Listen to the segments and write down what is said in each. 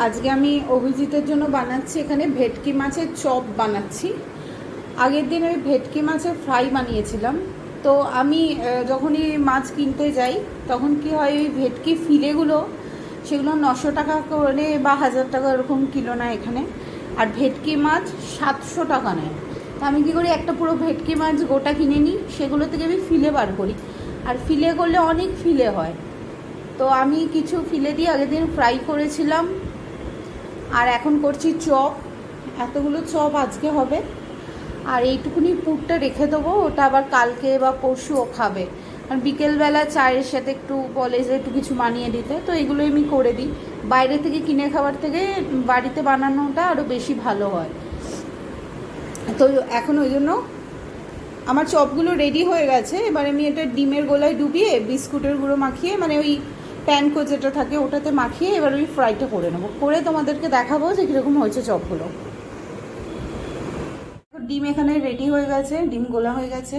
আজকে আমি অভিজিতের জন্য বানাচ্ছি এখানে ভেটকি মাছের চপ বানাচ্ছি। আগের দিন ওই ভেটকি মাছের ফ্রাই বানিয়েছিলাম। তো আমি যখনই মাছ কিনতে যাই তখন কি হয়, ওই ভেটকি ফিলেগুলো সেগুলো 900 টাকা করে বা 1000 টাকা এরকম কিলো না এখানে, আর ভেটকি মাছ 700 টাকা নেয়। তো আমি কী করি, একটা পুরো ভেটকি মাছ গোটা কিনে নিই, সেগুলো থেকে আমি ফিলে বার করি, আর ফিলে করলে অনেক ফিলে হয়। তো আমি কিছু ফিলে দিয়ে আগের দিন ফ্রাই করেছিলাম, আর এখন করছি চপ। এতগুলো চপ আজকে হবে, আর এইটুকুনি পুরটা রেখে দেবো, ওটা আবার কালকে বা পরশু ও খাবে। আর বিকেলবেলা চায়ের সাথে একটু বলে যে একটু কিছু বানিয়ে দিতে, তো এগুলো আমি করে দিই। বাইরে থেকে কিনে খাবার থেকে বাড়িতে বানানোটা আরও বেশি ভালো হয়। তো এখন ওই জন্য আমার চপগুলো রেডি হয়ে গেছে। এবার আমি এটা ডিমের গোলায় ডুবিয়ে বিস্কুটের গুঁড়ো মাখিয়ে, মানে ওই প্যানকো যেটা থাকে ওটাতে মাখিয়ে এবার ওই ফ্রাইটা করে নেবো, করে তোমাদেরকে দেখাবো যে কীরকম হয়েছে চপগুলো। ডিম এখানে রেডি হয়ে গেছে, ডিম গোলা হয়ে গেছে,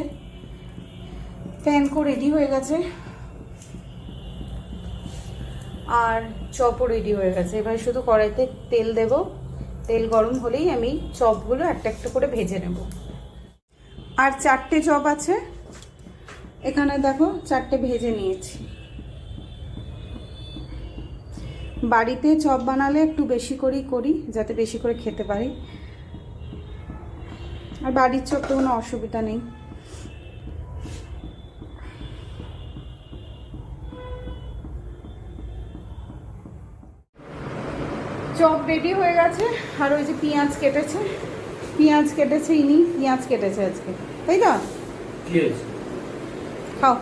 প্যানকো রেডি হয়ে গেছে, আর চপও রেডি হয়ে গেছে। এবার শুধু কড়াইতে তেল দেব, তেল গরম হলেই আমি চপগুলো একটা একটা করে ভেজে নেব। আর 4টে চপ আছে এখানে, দেখো 4টে ভেজে নিয়েছি। বাড়িতে চপ বানালে একটু বেশি করেই করি, যাতে বেশি করে খেতে পারি। আর বাড়ির চপ তো কোনো অসুবিধা নেই। চপ রেডি হয়ে গেছে। আর ওই যে পেঁয়াজ কেটেছে ইনি, পেঁয়াজ কেটেছে আজকে, তাই তো? খাও।